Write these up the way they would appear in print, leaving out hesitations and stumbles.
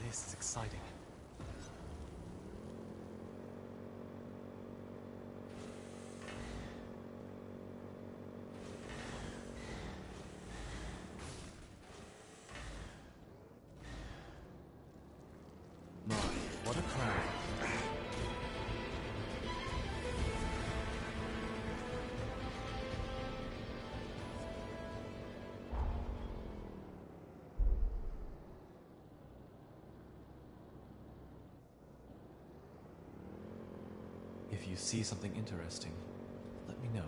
This is exciting. My, what a crowd. If you see something interesting, let me know.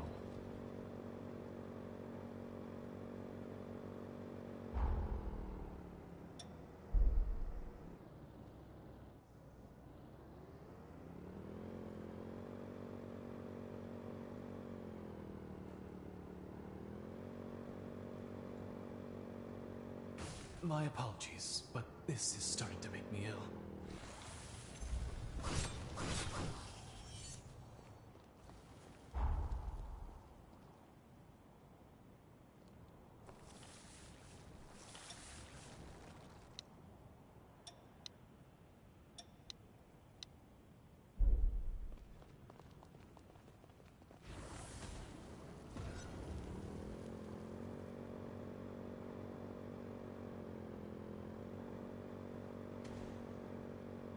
My apologies, but this is starting to make me ill.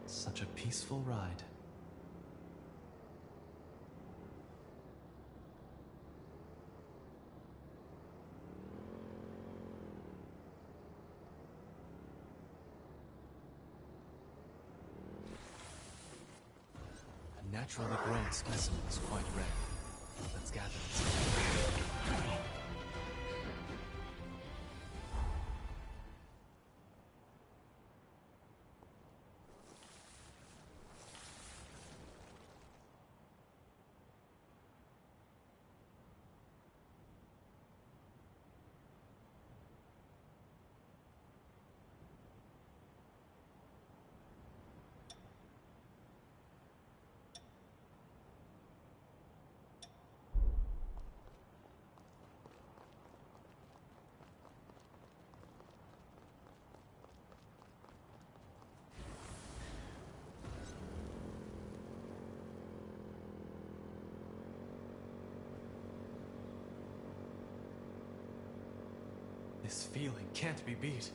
Such a peaceful ride. A naturally grown specimen is quite rare. Let's gather it. This feeling can't be beat.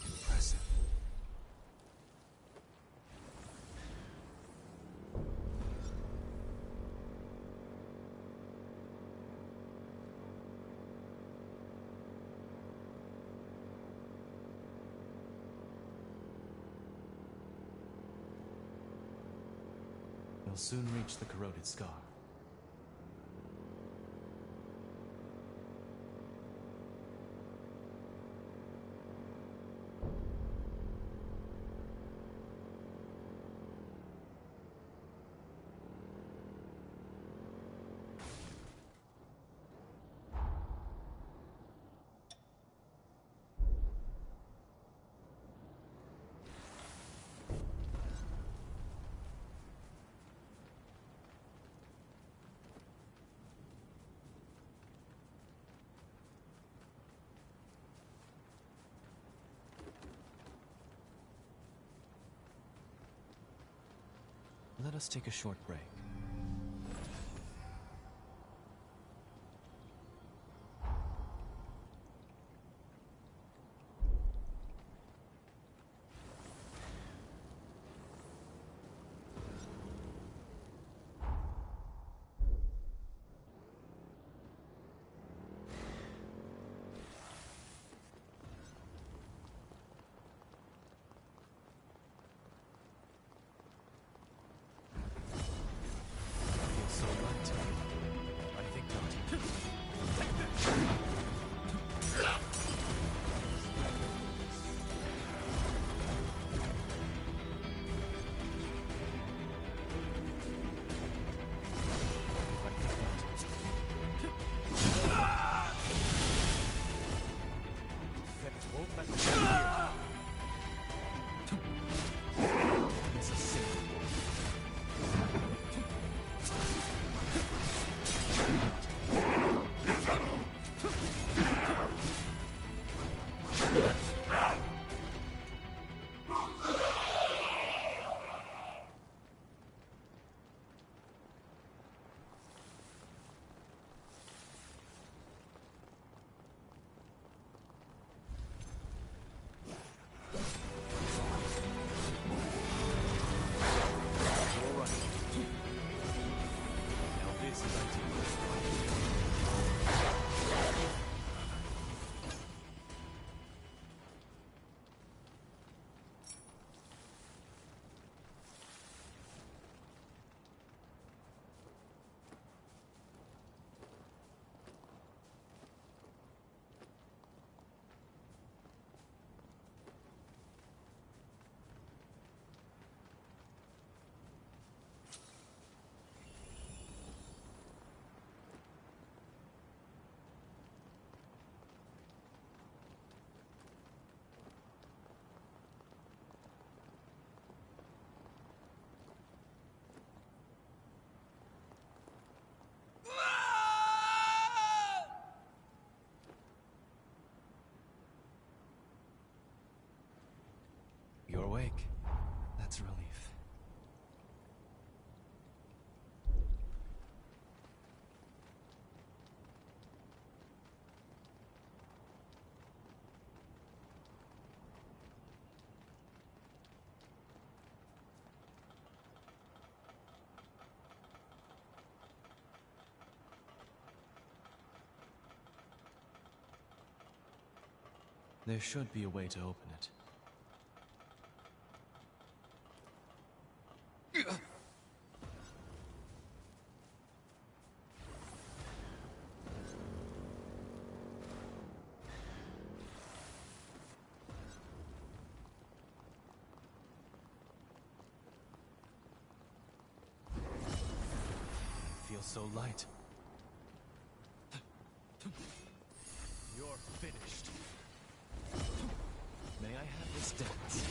Impressive. You'll soon reach the corroded scar. Let us take a short break. There should be a way to open it. Feels so light. You're finished. May I have this dance?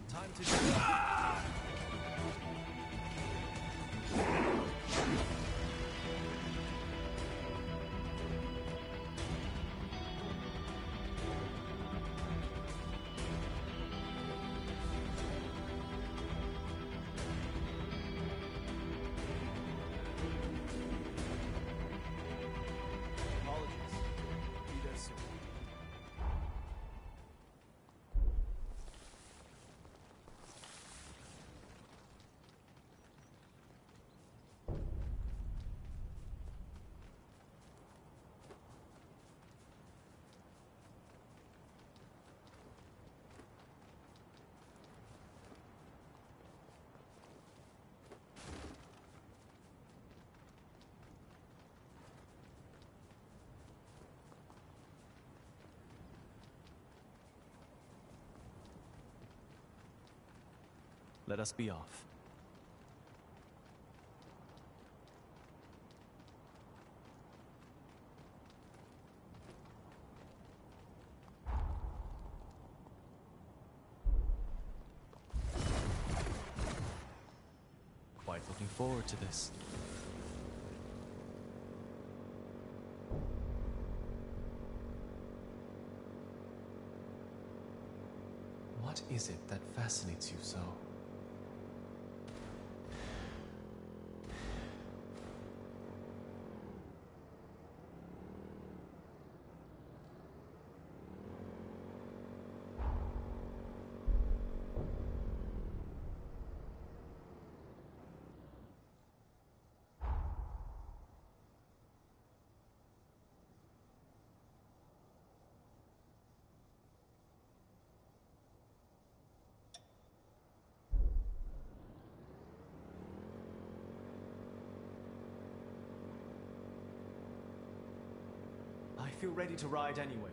Time to do it. Let us be off. Quite looking forward to this. What is it that fascinates you so? I feel ready to ride anywhere.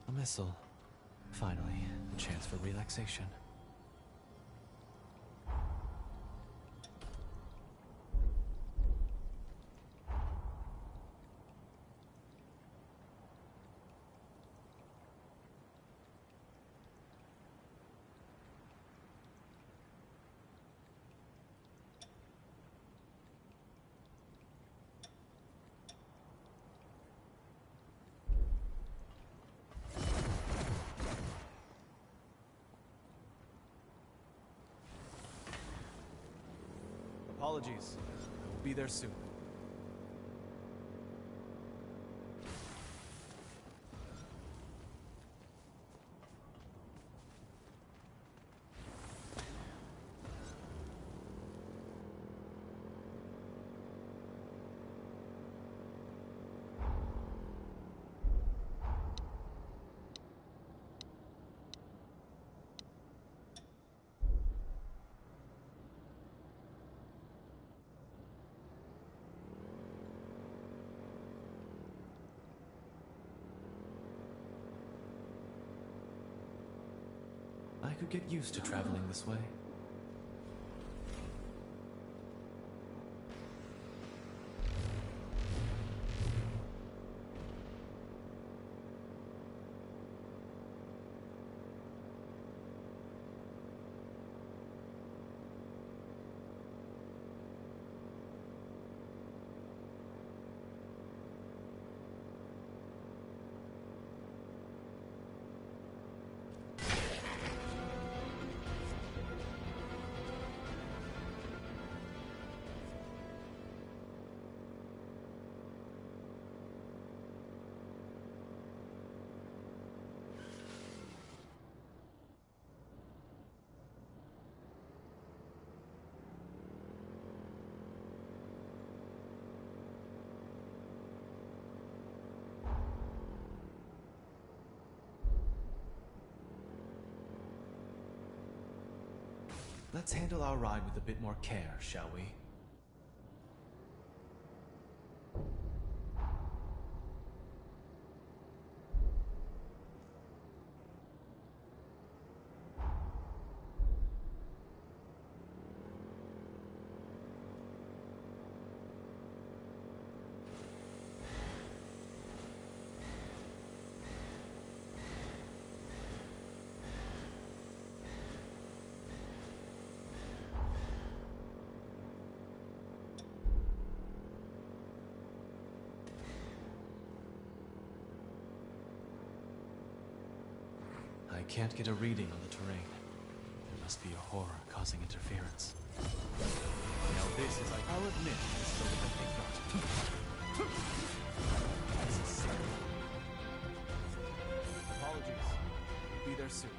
A missile. Finally, a chance for relaxation. Apologies. We'll be there soon. I could get used to traveling this way. let's handle our ride with a bit more care, shall we? I can't get a reading on the terrain. There must be a horror causing interference. Now this is like... I'll admit, this is a little bit ignorant. This is sick. Apologies. Be there soon.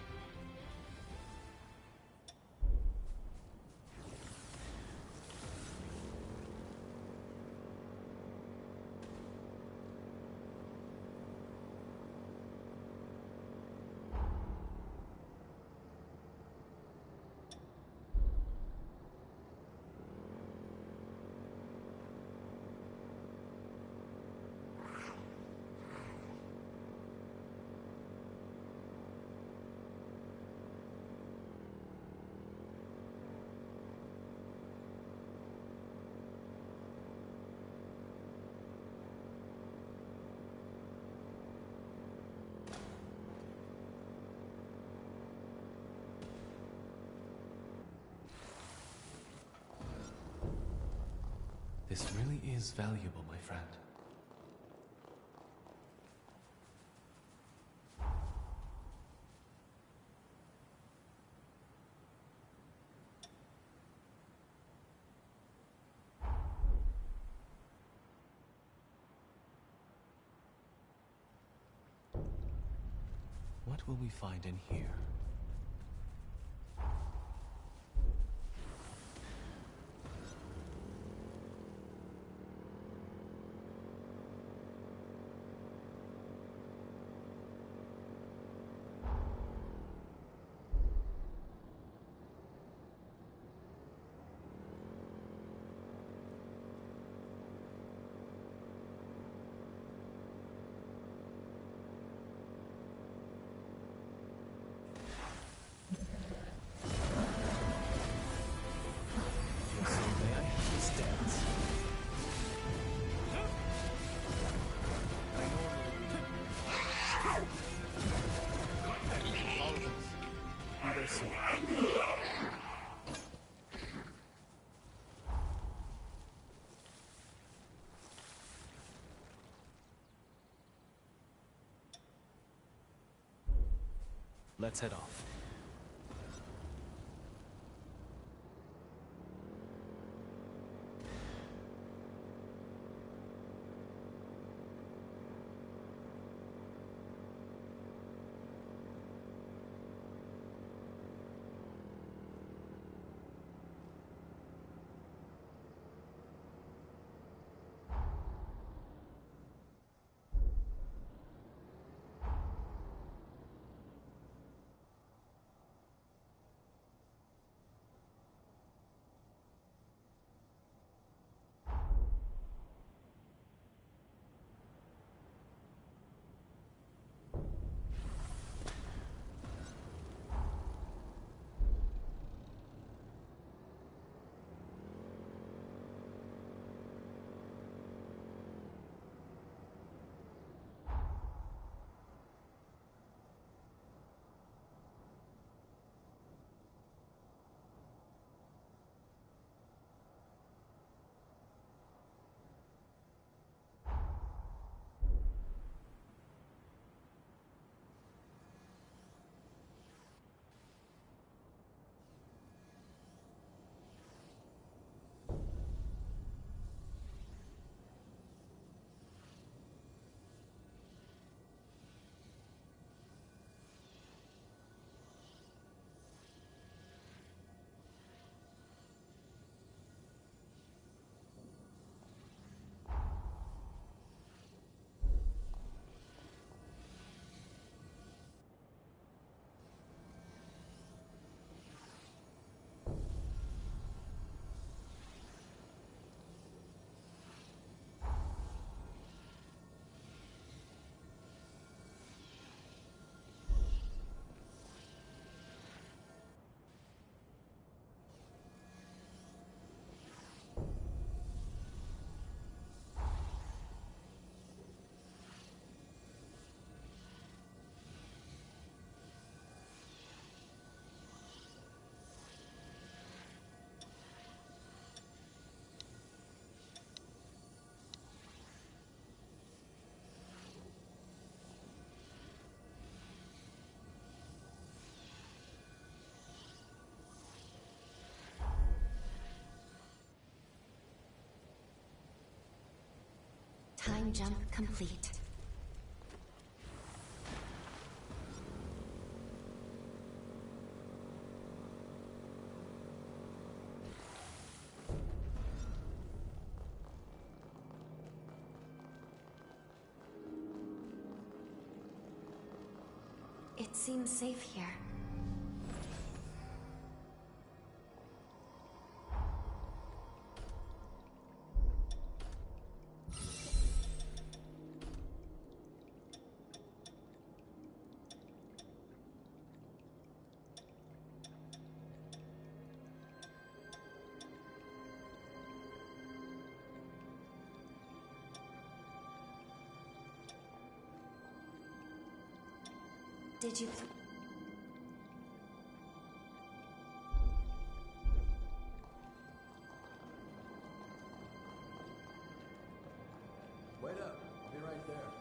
This really is valuable, my friend. What will we find in here? Let's head off. time jump complete. It seems safe here. Did you... Wait up. I'll be right there.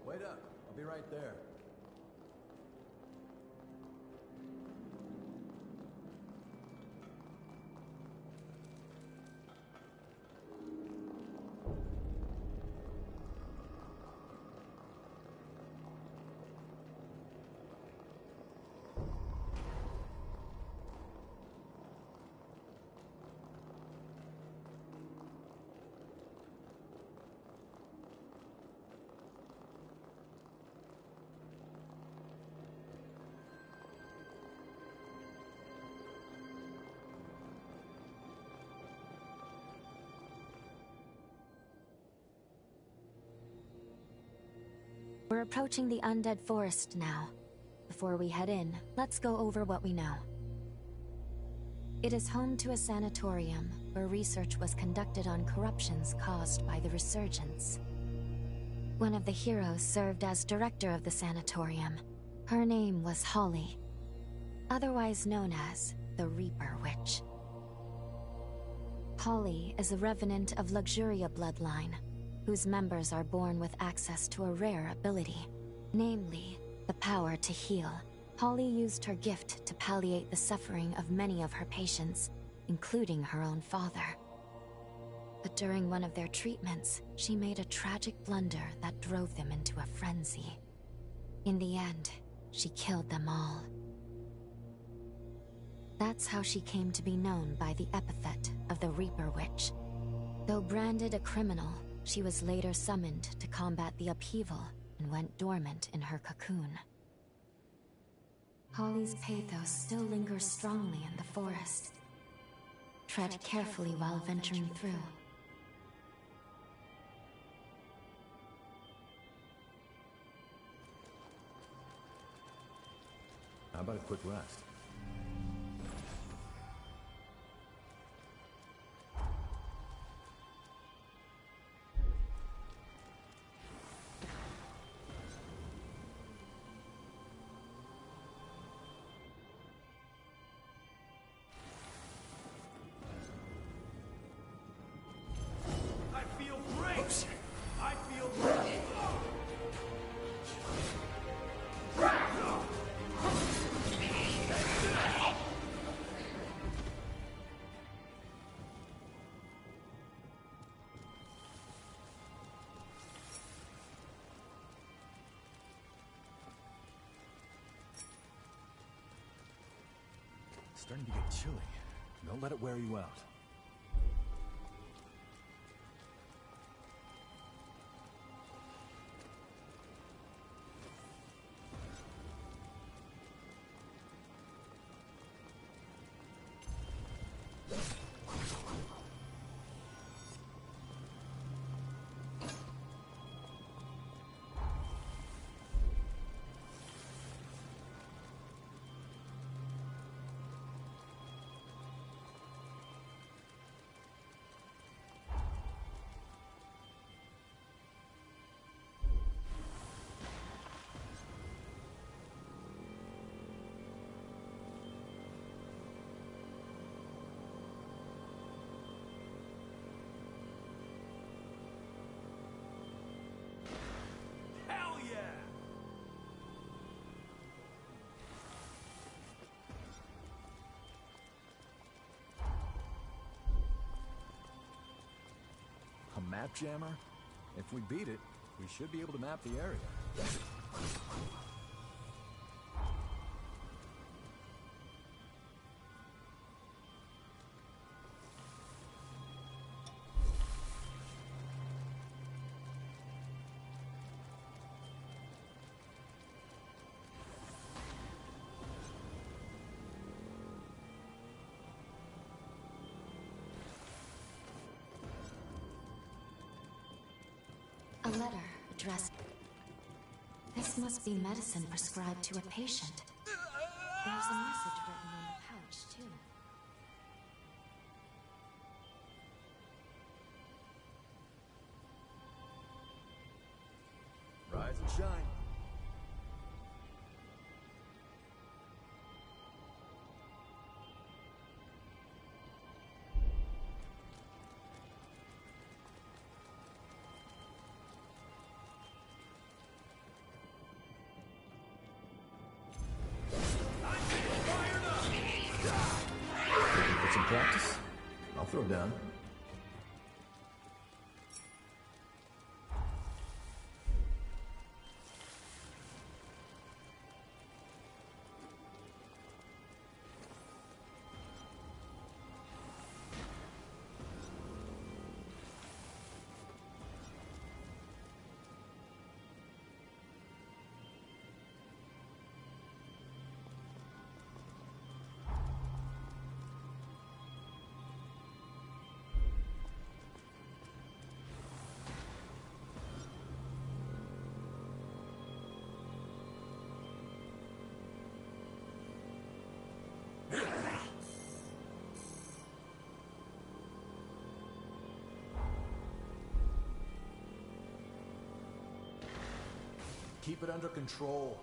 Wait up. I'll be right there. We're approaching the Undead Forest now. Before we head in, let's go over what we know. It is home to a sanatorium where research was conducted on corruptions caused by the Resurgence. One of the heroes served as director of the sanatorium. Her name was Holly, otherwise known as the Reaper Witch. Holly is a revenant of Luxuria bloodline, whose members are born with access to a rare ability, namely, the power to heal. Holly used her gift to palliate the suffering of many of her patients, including her own father. But during one of their treatments, she made a tragic blunder that drove them into a frenzy. In the end, she killed them all. That's how she came to be known by the epithet of the Reaper Witch. Though branded a criminal, She was later summoned to combat the upheaval and went dormant in her cocoon. Holly's pathos still lingers strongly in the forest. Tread carefully while venturing through. How about a quick rest? It's starting to get chilly. Don't let it wear you out. A map jammer? If we beat it, we should be able to map the area. A letter addressed. This must be medicine prescribed to a patient. There's a message written on the pouch, too. Rise and shine. Put some practice. I'll throw down. Keep it under control.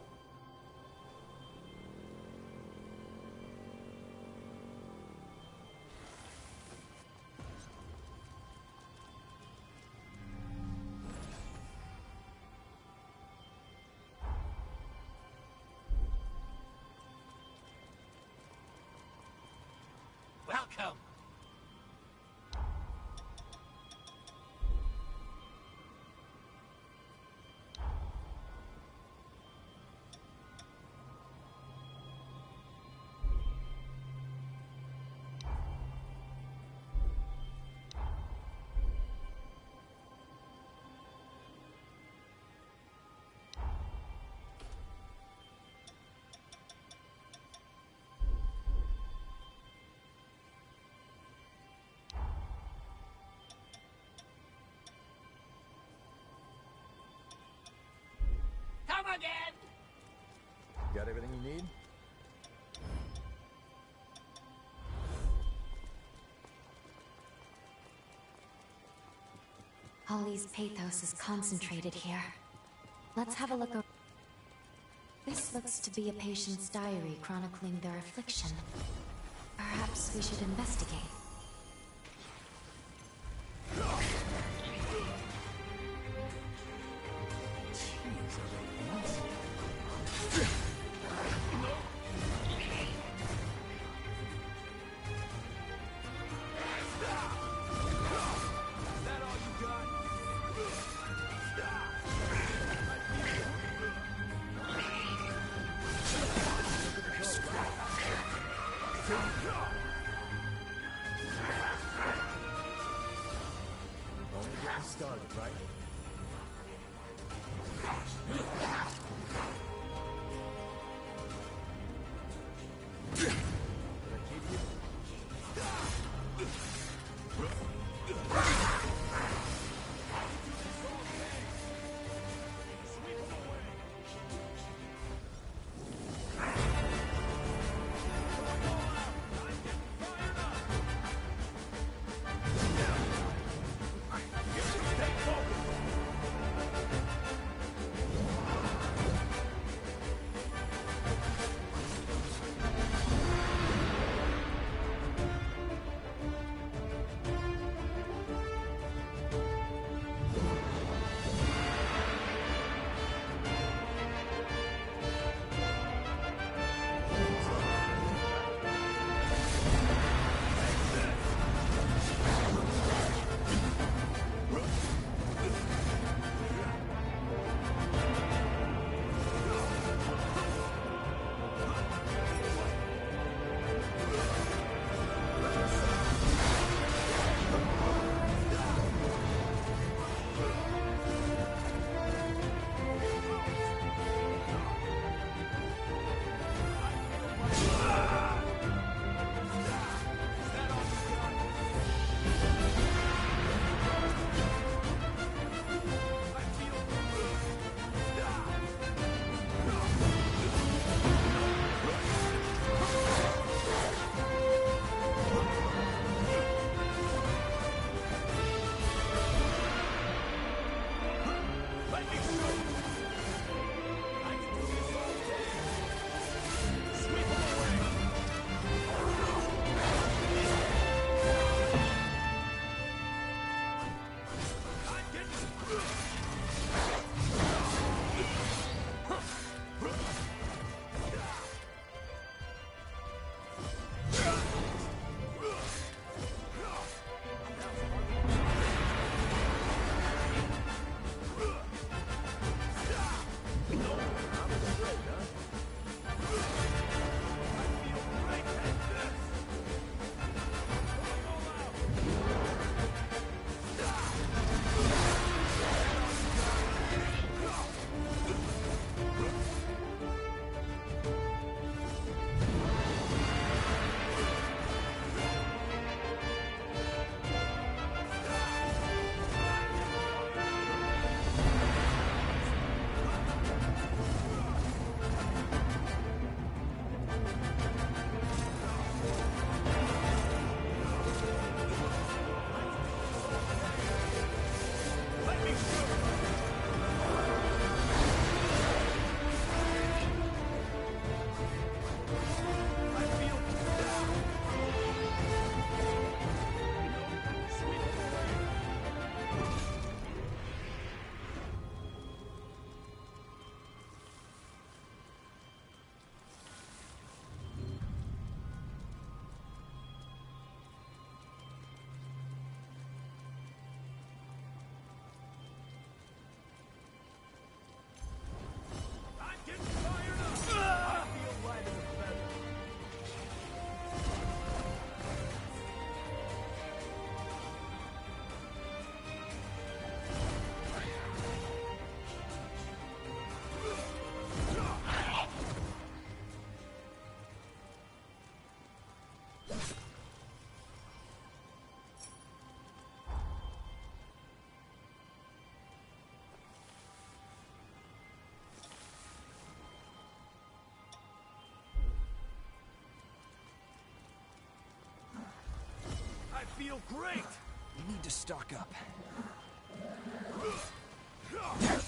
Welcome. Got everything you need? Holly's pathos is concentrated here. Let's have a look. This looks to be a patient's diary chronicling their affliction. Perhaps we should investigate. Jeez, are they ants? feel great! We need to stock up. I screwed up.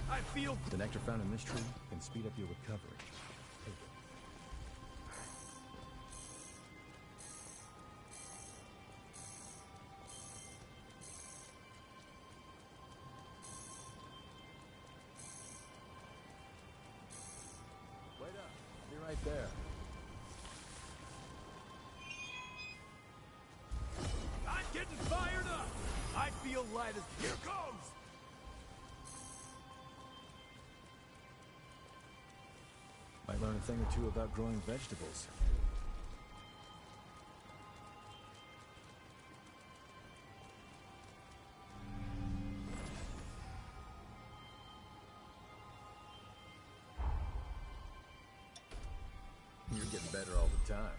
I feel... The nectar found in this tree can speed up your recovery. Take it. Wait up. I'll be right there. I'm getting fired up! I feel light as... Here goes! Might learn a thing or two about growing vegetables. You're getting better all the time.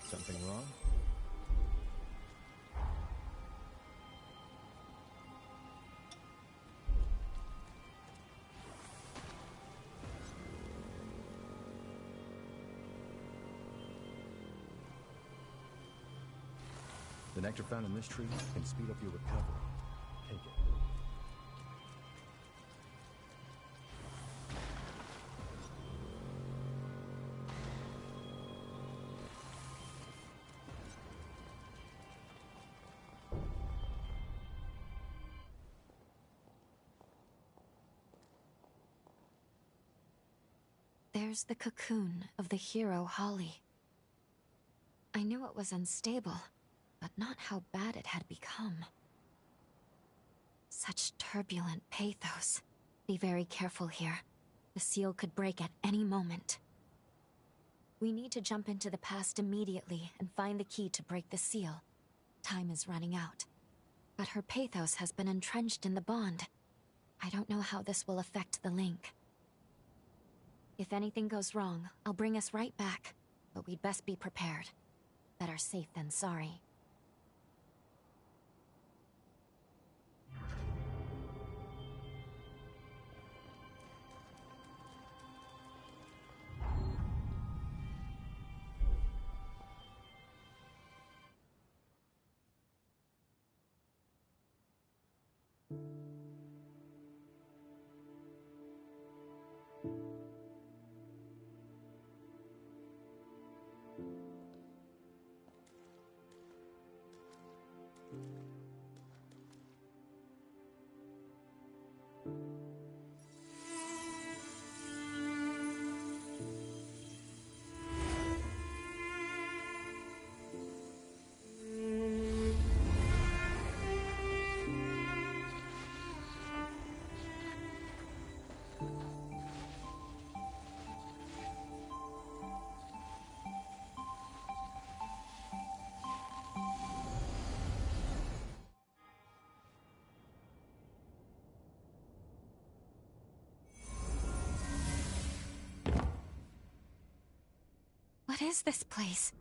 Something wrong? The nectar found in this tree can speed up your recovery. Take it. There's the cocoon of the hero Holly. I knew it was unstable, but not how bad it had become. Such turbulent pathos. Be very careful here. The seal could break at any moment. We need to jump into the past immediately and find the key to break the seal. Time is running out. But her pathos has been entrenched in the bond. I don't know how this will affect the link. If anything goes wrong, I'll bring us right back. But we'd best be prepared. Better safe than sorry. is this place?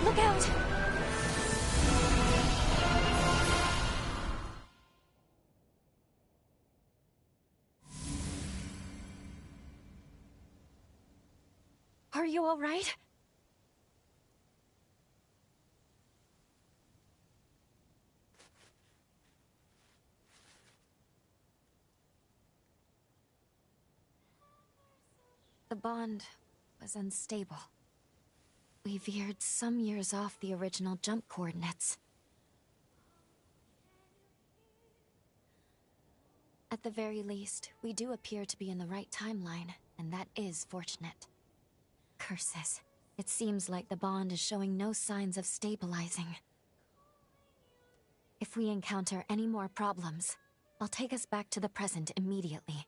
Look out! Are you all right? The bond was unstable. We veered some years off the original jump coordinates. At the very least, we do appear to be in the right timeline, and that is fortunate. Curses. It seems like the bond is showing no signs of stabilizing. If we encounter any more problems, I'll take us back to the present immediately.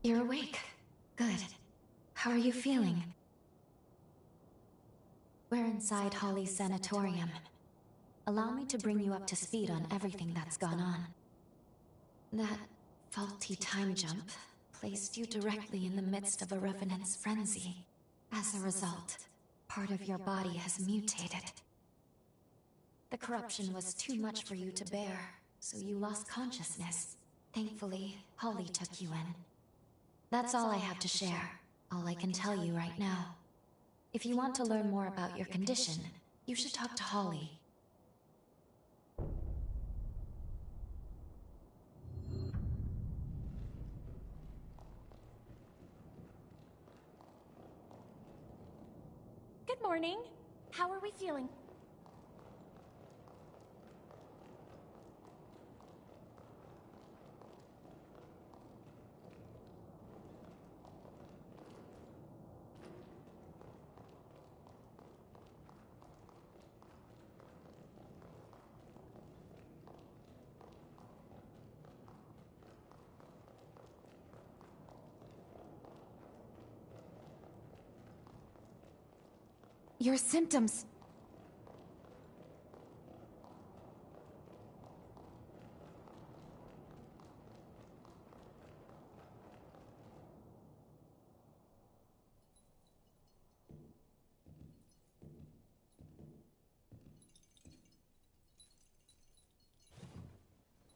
You're awake. Good. How are you feeling? We're inside Holly's sanatorium. Allow me to bring you up to speed on everything that's gone on. That faulty time jump placed you directly in the midst of a revenant's frenzy. As a result, part of your body has mutated. The corruption was too much for you to bear, so you lost consciousness. Thankfully, Holly took you in. That's all I have to share, all I can tell you right now. If you want to learn more about your condition, you should talk to Holly. Good morning. How are we feeling? Your symptoms.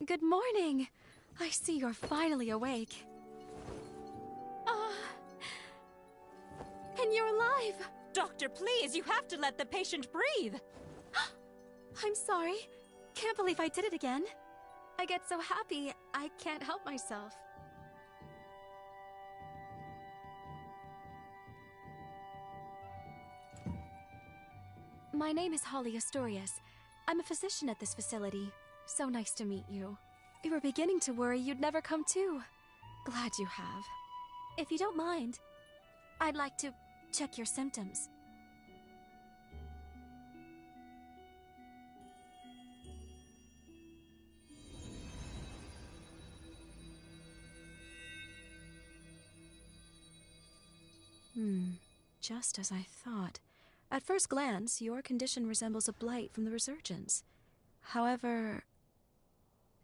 Good morning. I see you're finally awake. And you're alive. Doctor, please, you have to let the patient breathe. I'm sorry. Can't believe I did it again. I get so happy, I can't help myself. My name is Holly Astorius. I'm a physician at this facility. So nice to meet you. We were beginning to worry you'd never come to. Glad you have. If you don't mind, I'd like to check your symptoms. Just as I thought. At first glance, your condition resembles a blight from the Resurgence. However,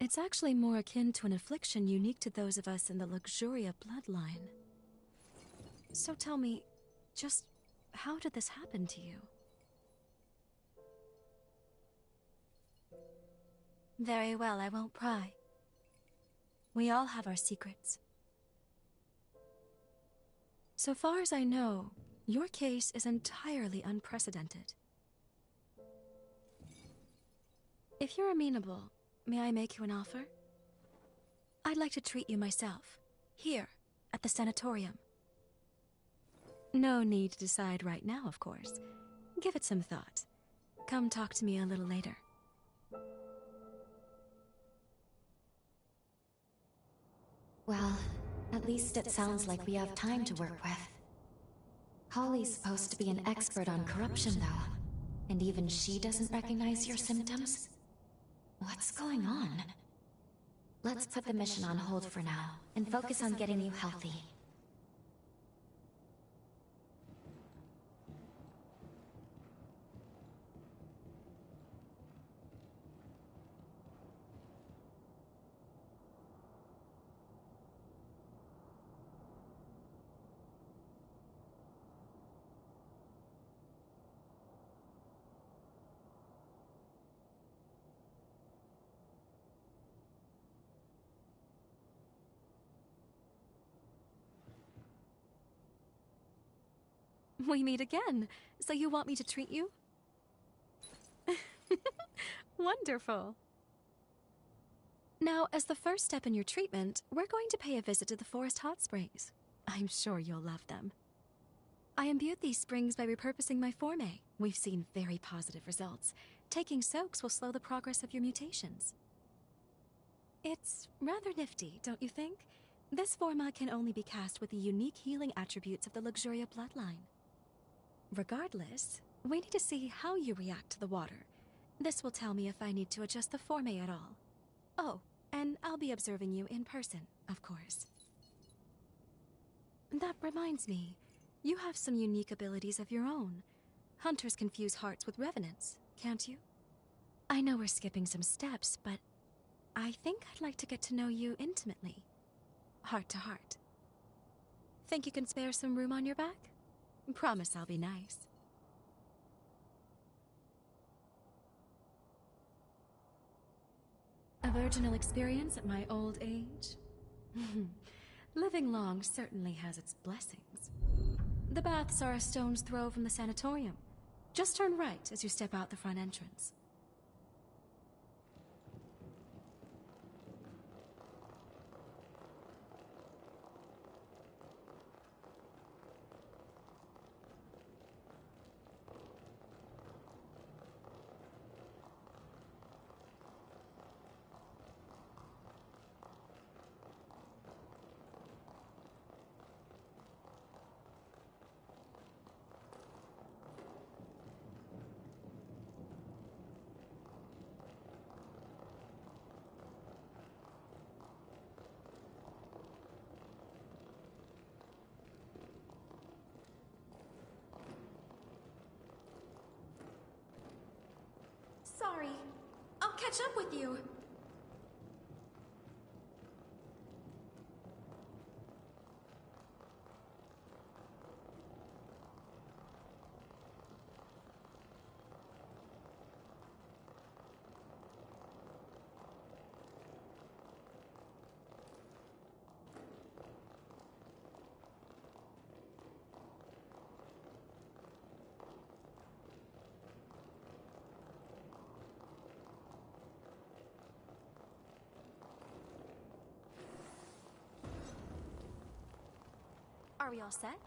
it's actually more akin to an affliction unique to those of us in the Luxuria bloodline. So tell me, just how did this happen to you? Very well, I won't pry. We all have our secrets. So far as I know, your case is entirely unprecedented. If you're amenable, may I make you an offer? I'd like to treat you myself, here, at the sanatorium. No need to decide right now, of course. Give it some thought. Come talk to me a little later. Well, at least it sounds like we have time to work with. Holly's supposed to be an expert on corruption, though. And even she doesn't recognize your symptoms? What's going on? Let's put the mission on hold for now, and focus on getting you healthy. We meet again. So you want me to treat you? Wonderful. Now, as the first step in your treatment, we're going to pay a visit to the Forest Hot Springs. I'm sure you'll love them. I imbued these springs by repurposing my forme. We've seen very positive results. Taking soaks will slow the progress of your mutations. It's rather nifty, don't you think? This forma can only be cast with the unique healing attributes of the Luxuria bloodline. Regardless, we need to see how you react to the water. This will tell me if I need to adjust the forme at all. Oh, and I'll be observing you in person, of course. That reminds me, you have some unique abilities of your own. Hunters confuse hearts with revenants, can't you? I know we're skipping some steps, but I think I'd like to get to know you intimately. Heart to heart. Think you can spare some room on your back? Promise I'll be nice. A virginal experience at my old age? Living long certainly has its blessings. The baths are a stone's throw from the sanatorium. Just turn right as you step out the front entrance. Sorry. I'll catch up with you. Are we all set?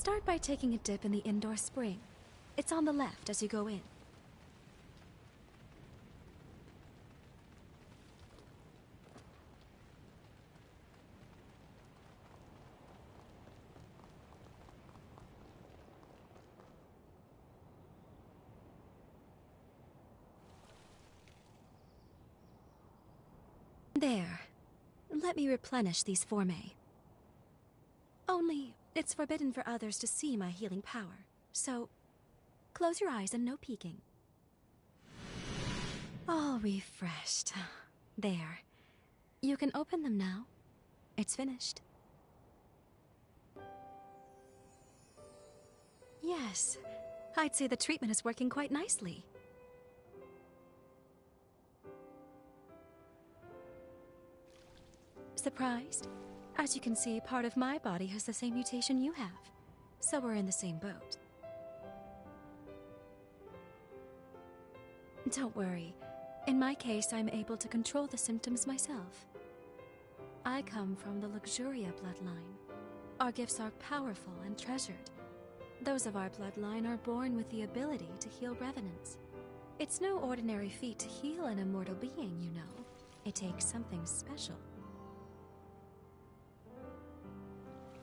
Start by taking a dip in the indoor spring. It's on the left as you go in. There. Let me replenish these formae. Only, it's forbidden for others to see my healing power, so close your eyes and no peeking. All refreshed. There. You can open them now. It's finished. Yes, I'd say the treatment is working quite nicely. Surprised? As you can see, part of my body has the same mutation you have. So we're in the same boat. Don't worry. In my case, I'm able to control the symptoms myself. I come from the Luxuria bloodline. Our gifts are powerful and treasured. Those of our bloodline are born with the ability to heal revenants. It's no ordinary feat to heal an immortal being, you know. It takes something special.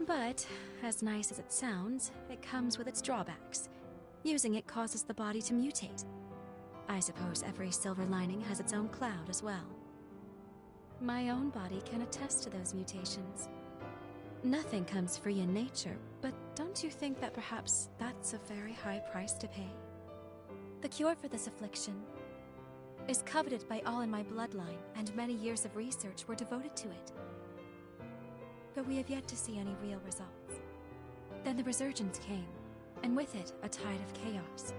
But, as nice as it sounds, it comes with its drawbacks. Using it causes the body to mutate. I suppose every silver lining has its own cloud as well. My own body can attest to those mutations. Nothing comes free in nature, but don't you think that perhaps that's a very high price to pay? The cure for this affliction is coveted by all in my bloodline, and many years of research were devoted to it. But we have yet to see any real results. Then the resurgence came, and with it, a tide of chaos.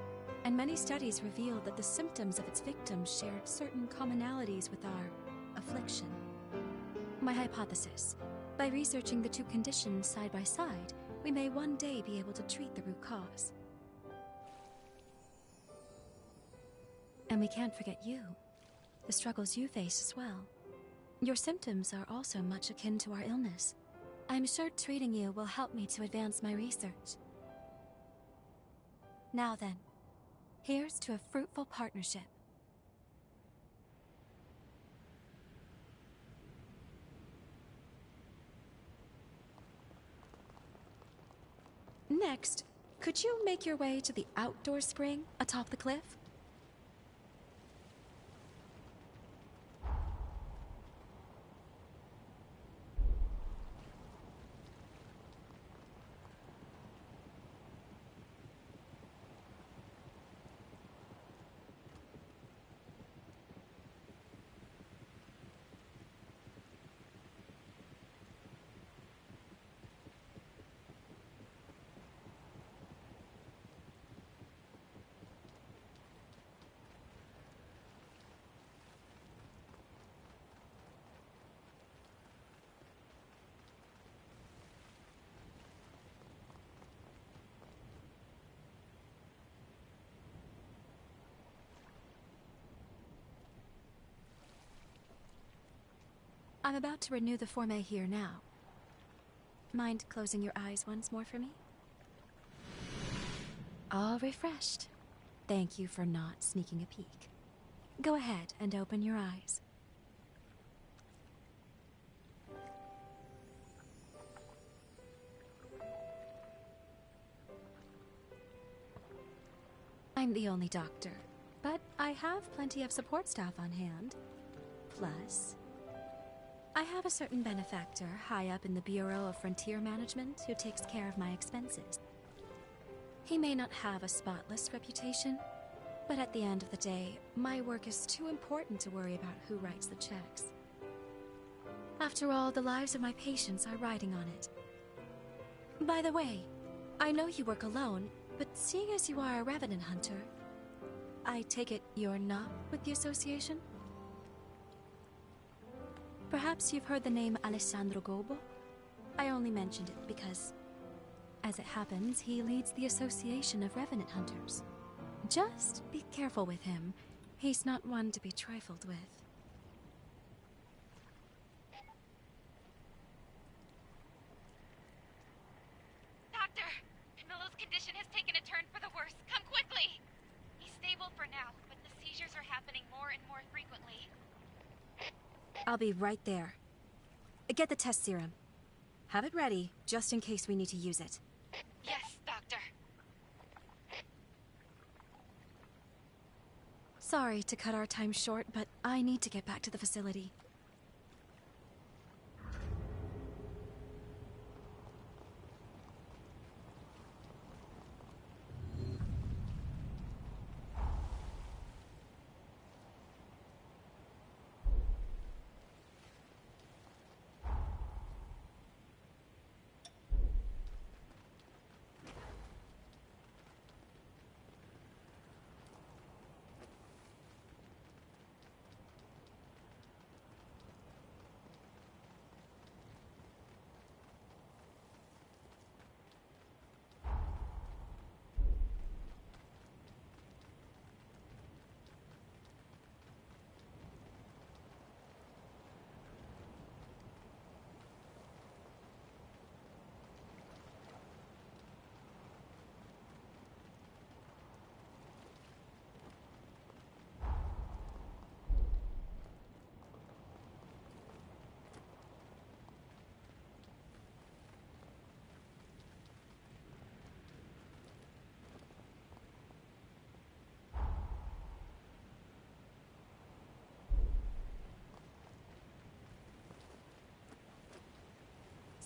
And many studies revealed that the symptoms of its victims shared certain commonalities with our affliction. My hypothesis: by researching the two conditions side by side, we may one day be able to treat the root cause. And we can't forget you, the struggles you face as well. Your symptoms are also much akin to our illness. I'm sure treating you will help me to advance my research. Now then, here's to a fruitful partnership. Next, could you make your way to the outdoor spring atop the cliff? I'm about to renew the formae here now. Mind closing your eyes once more for me? All refreshed. Thank you for not sneaking a peek. Go ahead and open your eyes. I'm the only doctor, but I have plenty of support staff on hand. Plus, I have a certain benefactor high up in the Bureau of Frontier Management who takes care of my expenses. He may not have a spotless reputation, but at the end of the day, my work is too important to worry about who writes the checks. After all, the lives of my patients are riding on it. By the way, I know you work alone, but seeing as you are a revenant hunter, I take it you're not with the association? Perhaps you've heard the name Alessandro Gobo? I only mentioned it because, as it happens, he leads the Association of Revenant Hunters. Just be careful with him. He's not one to be trifled with. Doctor! condition has taken a turn for the worse. Come quickly! He's stable for now, but the seizures are happening more and more frequently. I'll be right there. Get the test serum. Have it ready, just in case we need to use it. Yes, Doctor. Sorry to cut our time short, but I need to get back to the facility.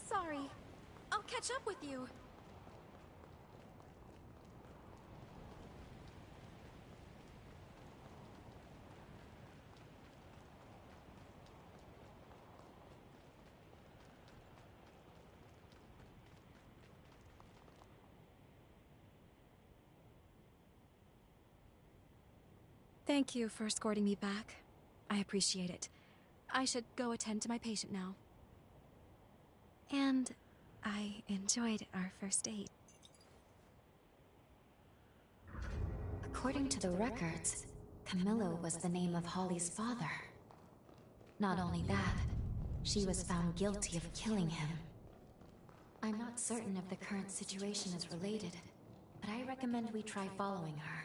Sorry. I'll catch up with you. Thank you for escorting me back. I appreciate it. I should go attend to my patient now. And I enjoyed our first date. According to the records, Camillo was the name of Holly's father. Not only that, she was found guilty of killing him. I'm not certain if the current situation is related, but I recommend we try following her.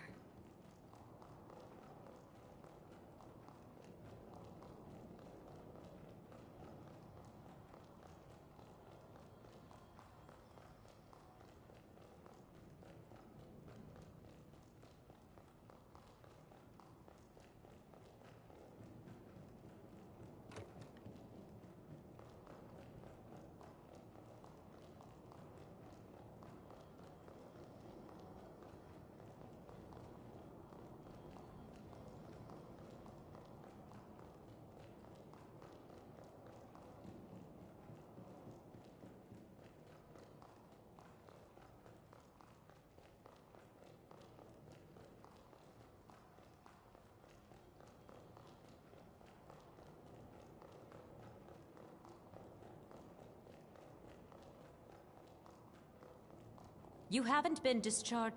You haven't been discharged.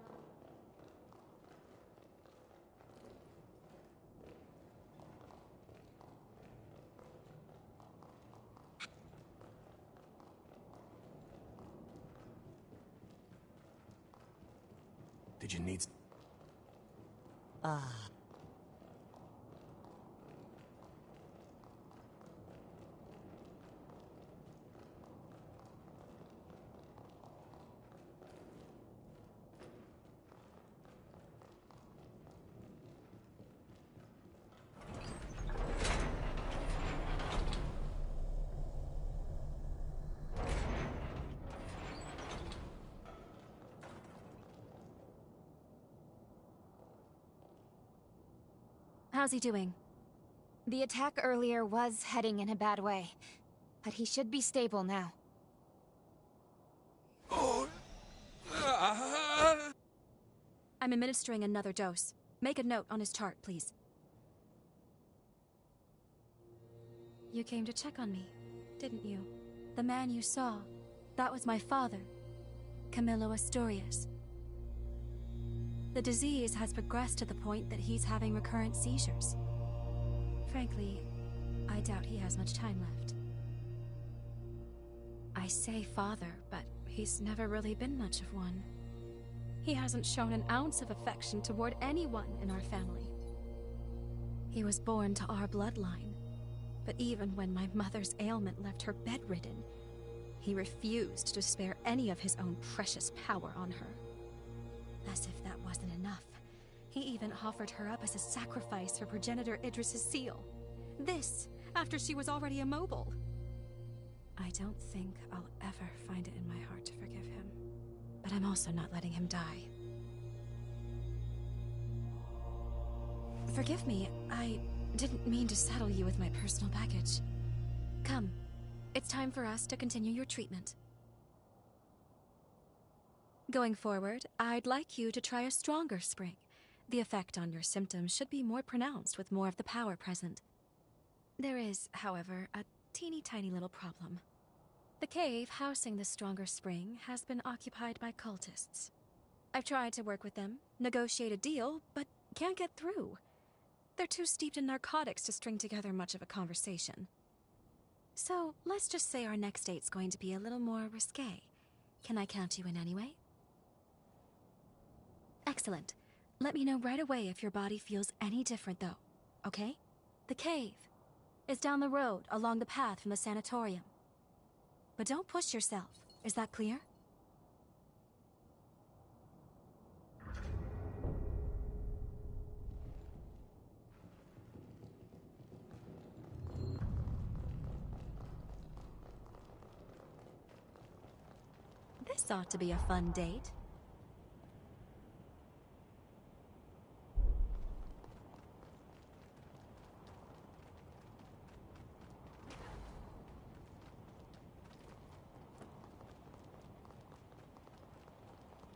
Did you need... How's he doing? The attack earlier was heading in a bad way, but he should be stable now. I'm administering another dose. Make a note on his chart, please. You came to check on me, didn't you? The man you saw, that was my father, Camillo Astorius. The disease has progressed to the point that he's having recurrent seizures. Frankly, I doubt he has much time left. I say father, but he's never really been much of one. He hasn't shown an ounce of affection toward anyone in our family. He was born to our bloodline, but even when my mother's ailment left her bedridden, he refused to spare any of his own precious power on her. As if that wasn't enough, he even offered her up as a sacrifice for progenitor Idris's seal. This, after she was already immobile. I don't think I'll ever find it in my heart to forgive him. But I'm also not letting him die. Forgive me, I didn't mean to saddle you with my personal baggage. Come, it's time for us to continue your treatment. Going forward, I'd like you to try a stronger spring. The effect on your symptoms should be more pronounced with more of the power present. There is, however, a teeny tiny little problem. The cave housing the stronger spring has been occupied by cultists. I've tried to work with them, negotiate a deal, but can't get through. They're too steeped in narcotics to string together much of a conversation. So, let's just say our next date's going to be a little more risque. Can I count you in anyway? Excellent. Let me know right away if your body feels any different, though. Okay? The cave is down the road along the path from the sanatorium. But don't push yourself. Is that clear? This ought to be a fun date.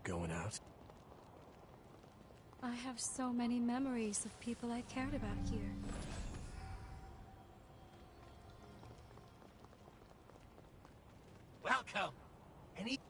Going out? I have so many memories of people I cared about here. Welcome! Any...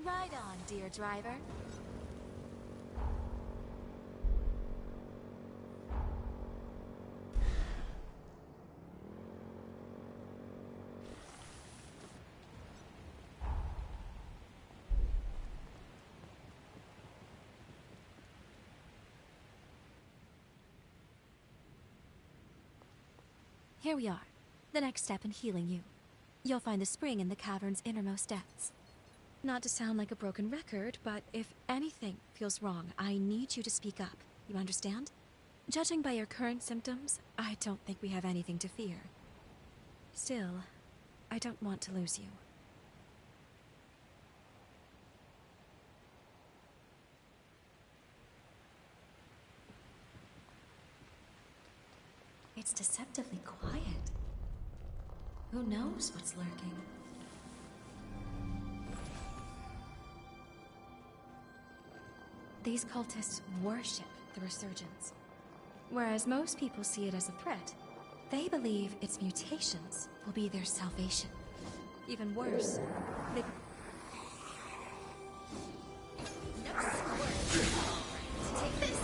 Ride on, dear driver. Here we are, the next step in healing you. You'll find the spring in the cavern's innermost depths. Not to sound like a broken record, but if anything feels wrong, I need you to speak up. You understand? Judging by your current symptoms, I don't think we have anything to fear. Still, I don't want to lose you. It's deceptively quiet. Who knows what's lurking? These cultists worship the resurgence. Whereas most people see it as a threat, they believe its mutations will be their salvation. Even worse, they... Take this!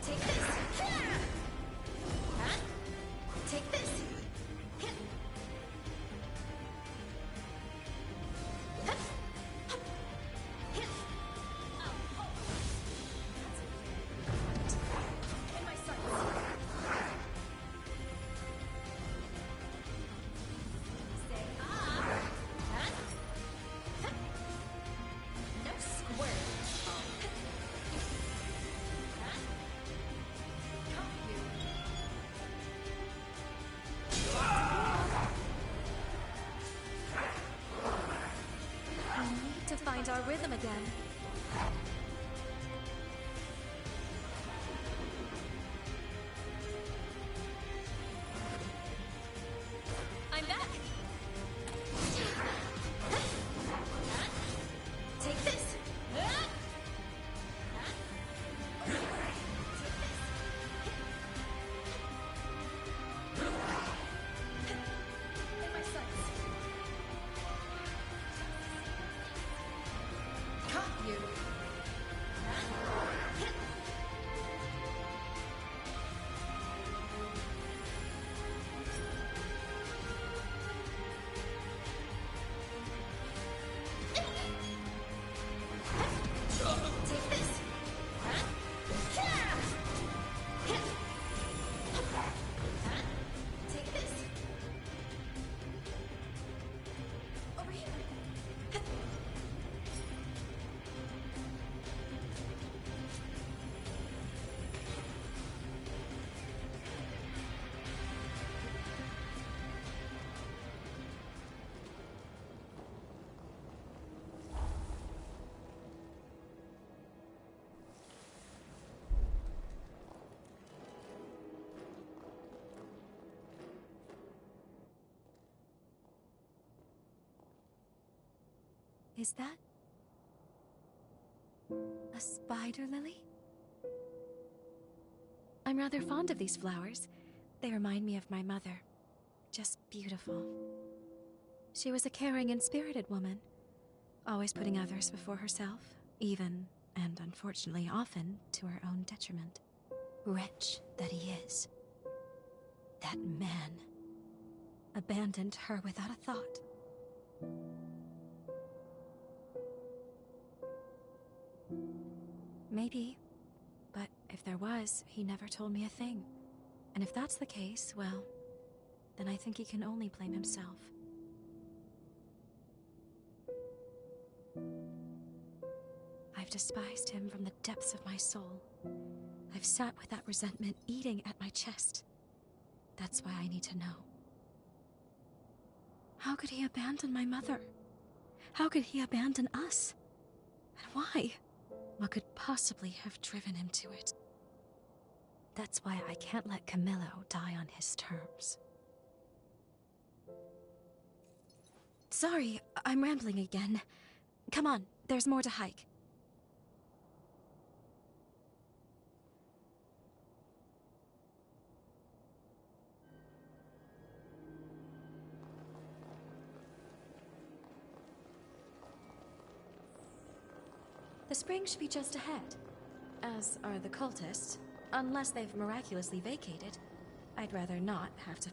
Take this! Take this! Find our rhythm again. I'm back. Take this. In my sights. Is that a spider lily? I'm rather fond of these flowers. They remind me of my mother. Just beautiful. She was a caring and spirited woman, always putting others before herself, even, and unfortunately often, to her own detriment. Wretch that he is. That man abandoned her without a thought. Maybe. But if there was, he never told me a thing. And if that's the case, well, then I think he can only blame himself. I've despised him from the depths of my soul. I've sat with that resentment eating at my chest. That's why I need to know. How could he abandon my mother? How could he abandon us? And why? What could possibly have driven him to it? That's why I can't let Camillo die on his terms. Sorry, I'm rambling again. Come on, there's more to hike. The spring should be just ahead, as are the cultists, unless they've miraculously vacated. I'd rather not have to...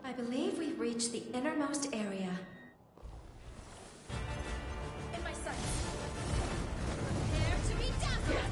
I believe we've reached the innermost area. In my sights. Prepare to be dazzled!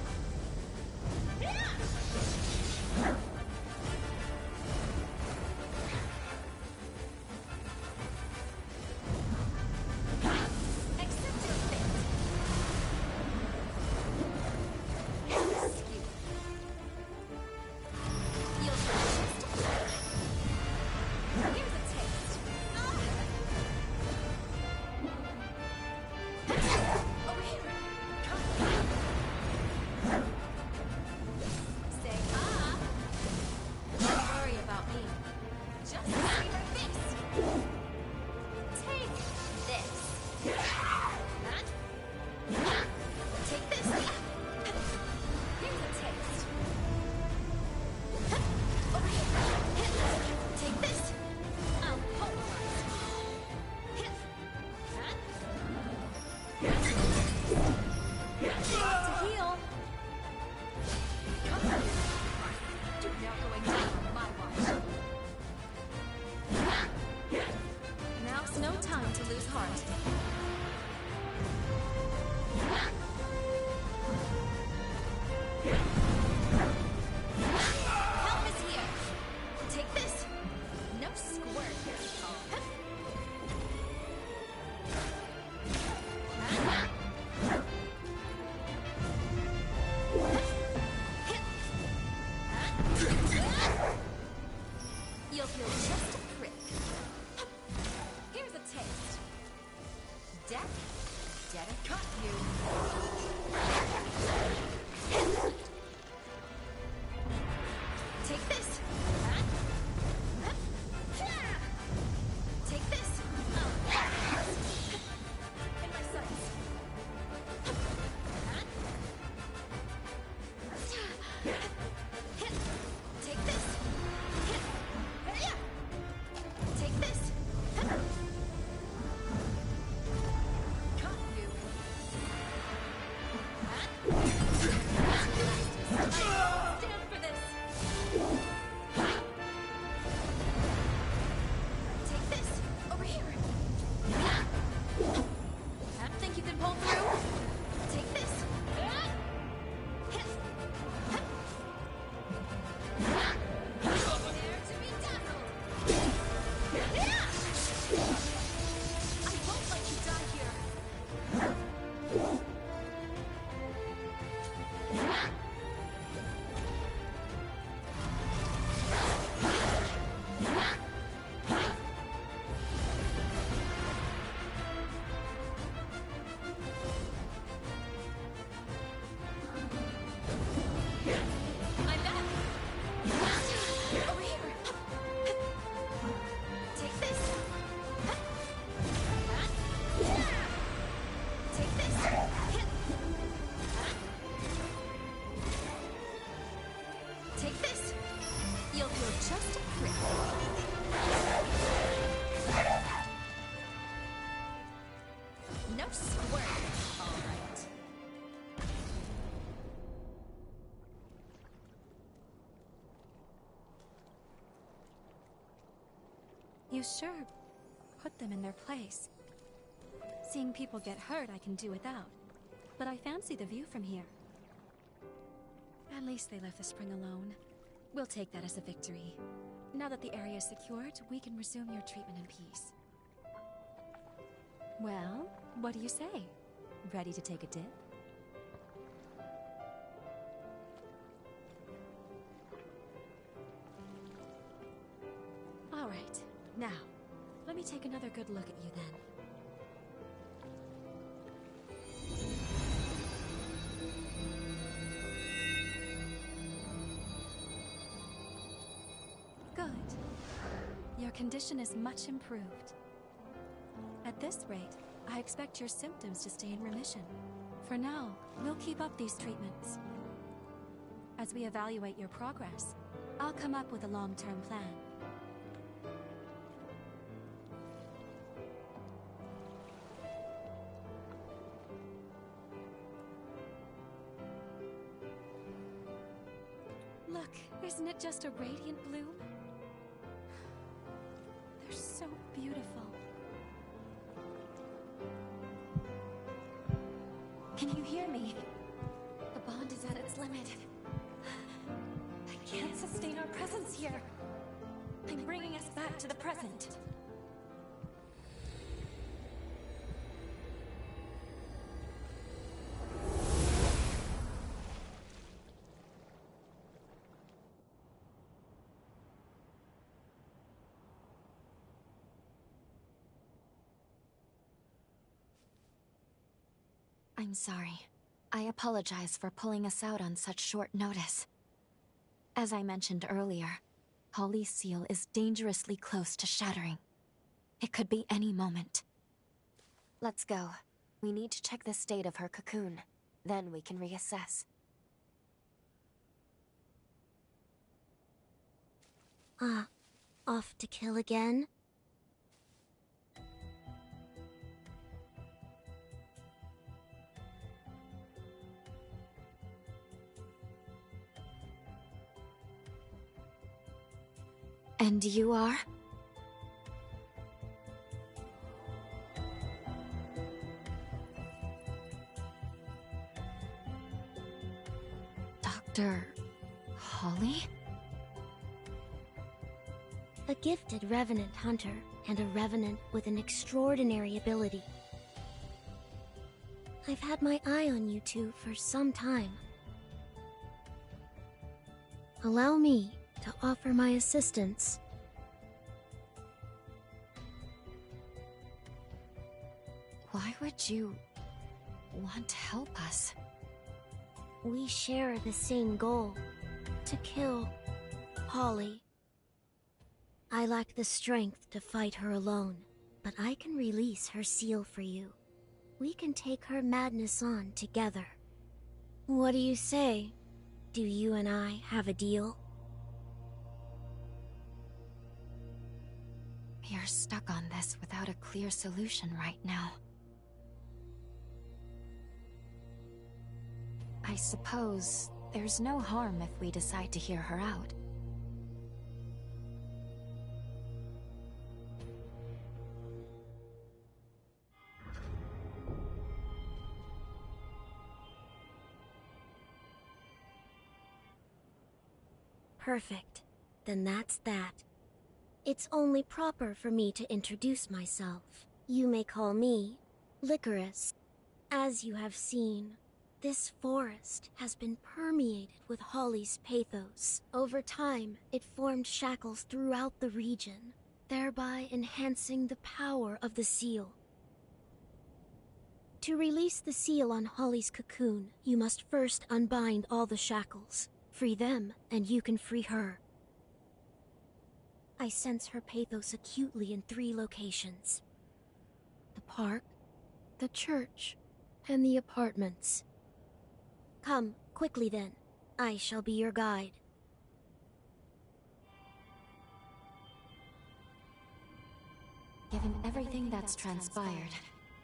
sure put them in their place. Seeing people get hurt I can do without, but I fancy the view from here. At least they left the spring alone. We'll take that as a victory. Now that the area is secured, we can resume your treatment in peace. Well, what do you say? Ready to take a dip? All right, now, let me take another good look at you then. Good. Your condition is much improved. At this rate, I expect your symptoms to stay in remission. For now, we'll keep up these treatments. As we evaluate your progress, I'll come up with a long-term plan. Look, isn't it just a radiant bloom? They're so beautiful. Can you hear me? The bond is at its limit. I can't sustain our presence here. I'm bringing us back to the present. I'm sorry. I apologize for pulling us out on such short notice. As I mentioned earlier, Holly's seal is dangerously close to shattering. It could be any moment. Let's go. We need to check the state of her cocoon. Then we can reassess. Off to kill again? And you are? Dr. Holly? A gifted Revenant hunter, and a Revenant with an extraordinary ability. I've had my eye on you two for some time. Allow me to offer my assistance. Why would you want to help us? We share the same goal, to kill Holly. I lack the strength to fight her alone, but I can release her seal for you. We can take her madness on together. What do you say? Do you and I have a deal? We're stuck on this without a clear solution right now. I suppose there's no harm if we decide to hear her out. Perfect. Then that's that. It's only proper for me to introduce myself. You may call me Licorice. As you have seen, this forest has been permeated with Holly's pathos. Over time, it formed shackles throughout the region, thereby enhancing the power of the seal. To release the seal on Holly's cocoon, you must first unbind all the shackles. Free them, and you can free her. I sense her pathos acutely in 3 locations. The park, the church, and the apartments. Come, quickly then. I shall be your guide. Given everything that's transpired,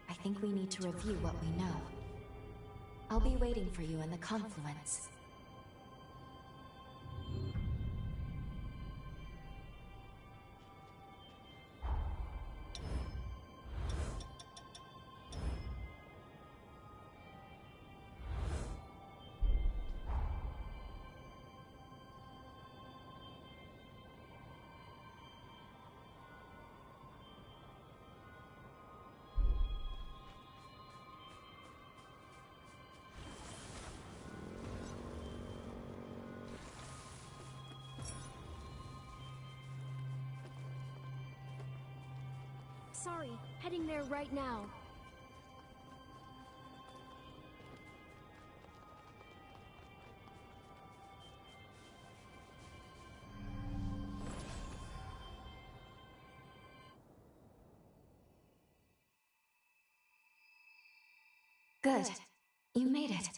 I think we need to review what we know. I'll be waiting for you in the confluence. Sorry, heading there right now. Good. You made it.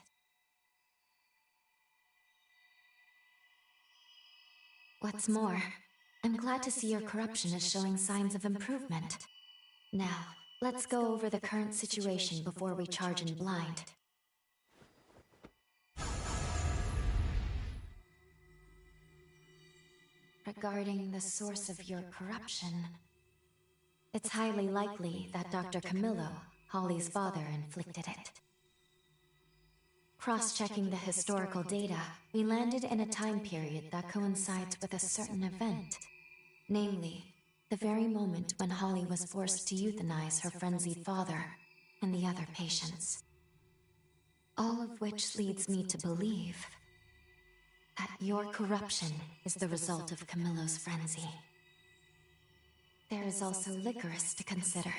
What's more, I'm glad to see your corruption is showing signs of improvement. Now, let's go over the current situation before we charge in blind. Regarding the source of your corruption, it's highly likely that Dr. Camillo, Holly's father, inflicted it. Cross-checking the historical data, we landed in a time period that coincides with a certain event. Namely, the very moment when Holly was forced to euthanize her frenzied father and the other patients. All of which leads me to believe that your corruption is the result of Camillo's frenzy. There is also Licorice to consider.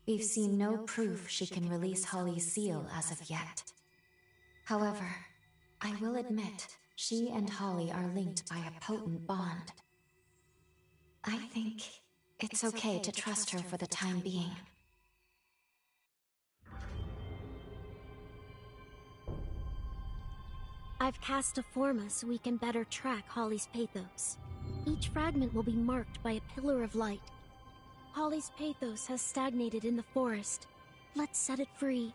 We've seen no proof she can release Holly's seal as of yet. However, I will admit, she and Holly are linked by a potent bond. I think it's okay to trust her for the time being. I've cast a forma so we can better track Holly's pathos. Each fragment will be marked by a pillar of light. Holly's pathos has stagnated in the forest. Let's set it free.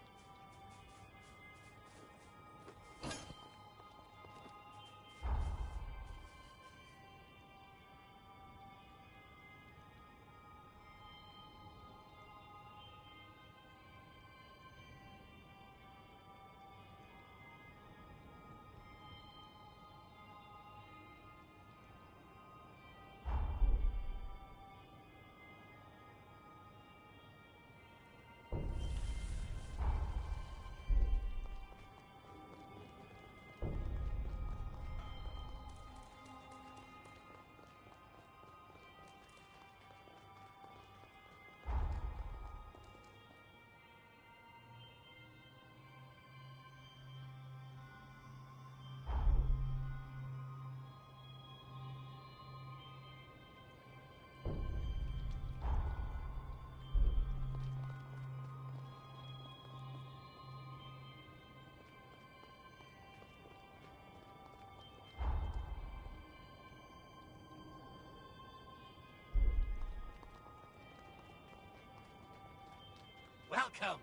Welcome!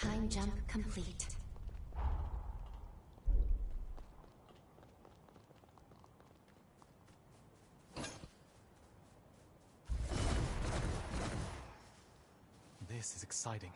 Time jump complete. This is exciting.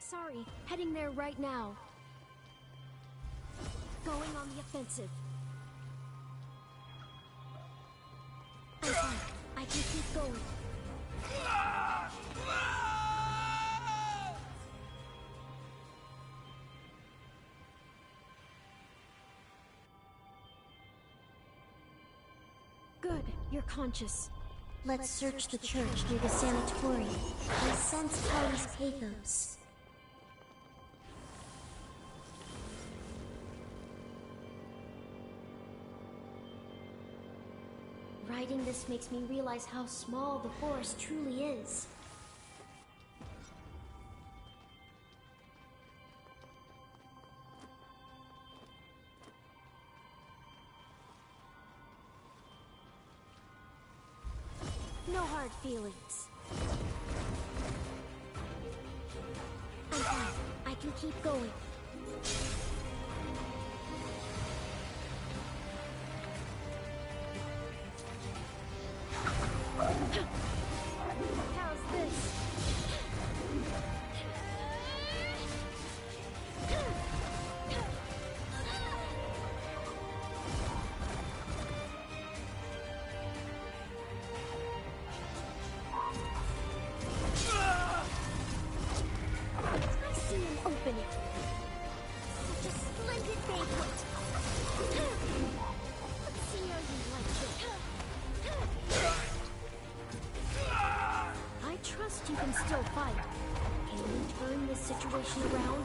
Sorry, heading there right now. Going on the offensive. I'm fine. I can keep going. Good, you're conscious. Let's search the church near the sanatorium. I sense Holly's pathos. Writing this makes me realize how small the forest truly is. No hard feelings. I'm fine. I can keep going. How's this? I see an opening. Such a splendid banquet. Let's see how you like it. I trust you can still fight. Can you turn this situation around?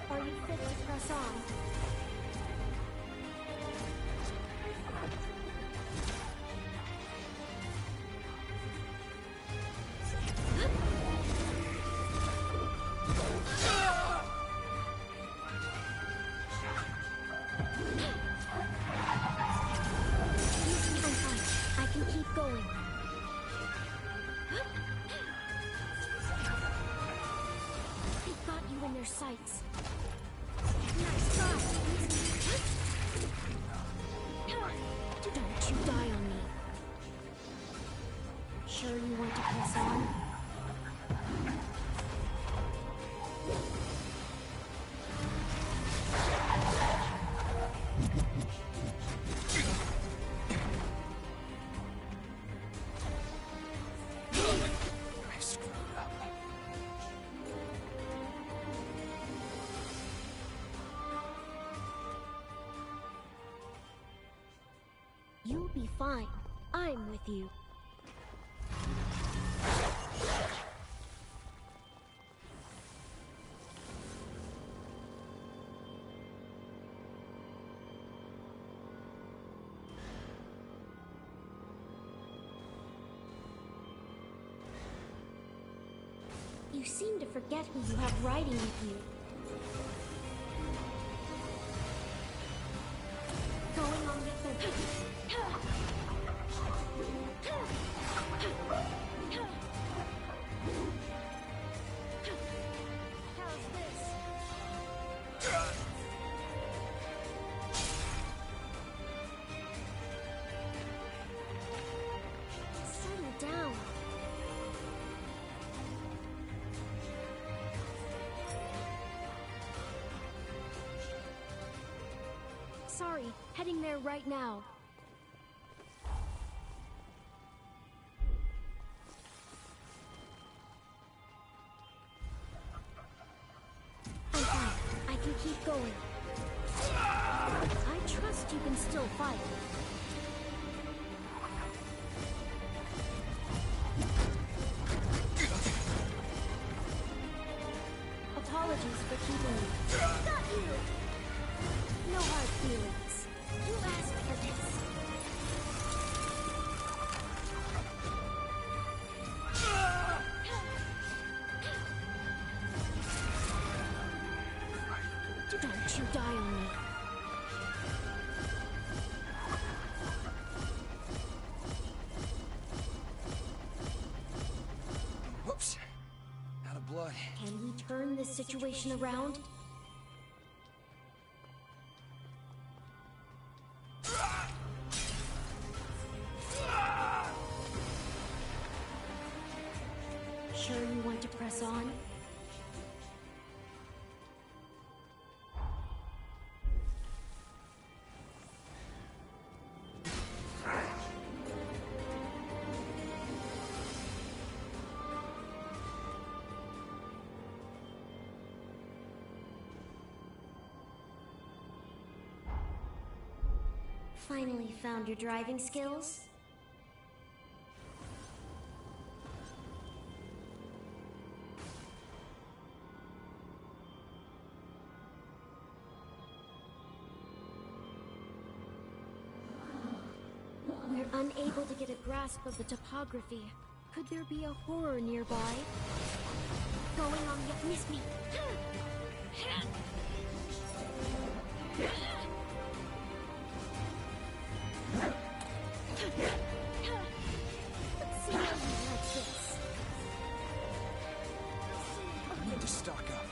Are you fit to press on? I'm fine. I can keep going. They've got you in their sights. Nice try. Don't you die on me. Sure you want to press on? I screwed up. You'll be fine. I'm with you. You seem to forget who you have riding with you. Going on the offensive. Sorry, heading there right now. I'm fine. I can keep going. I trust you can still fight. Apologies for keeping you. Got you! No hard feelings. You asked for this. Don't you die on me. Whoops. Out of blood. Can we turn this situation around? Sure you want to press on? Finally found your driving skills? We're unable to get a grasp of the topography. Could there be a horror nearby? Going on yet miss me. Let's see how you like this. I need to stock up.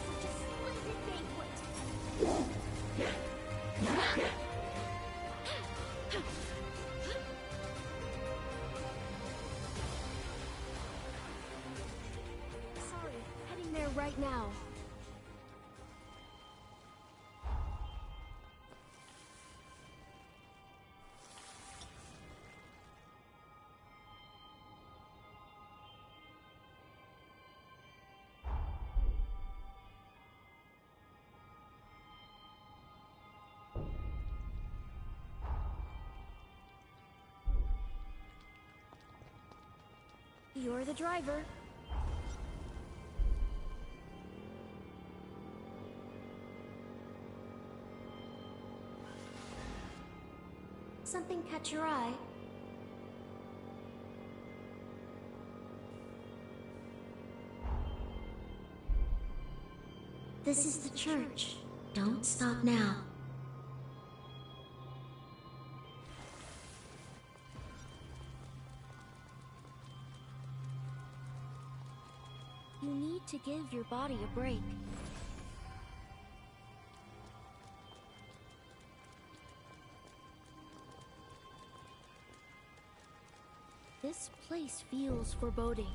Such a splendid banquet. Sorry, heading there right now. You're the driver. Something catch your eye? This is the church. Don't stop now. You need to give your body a break. This place feels foreboding.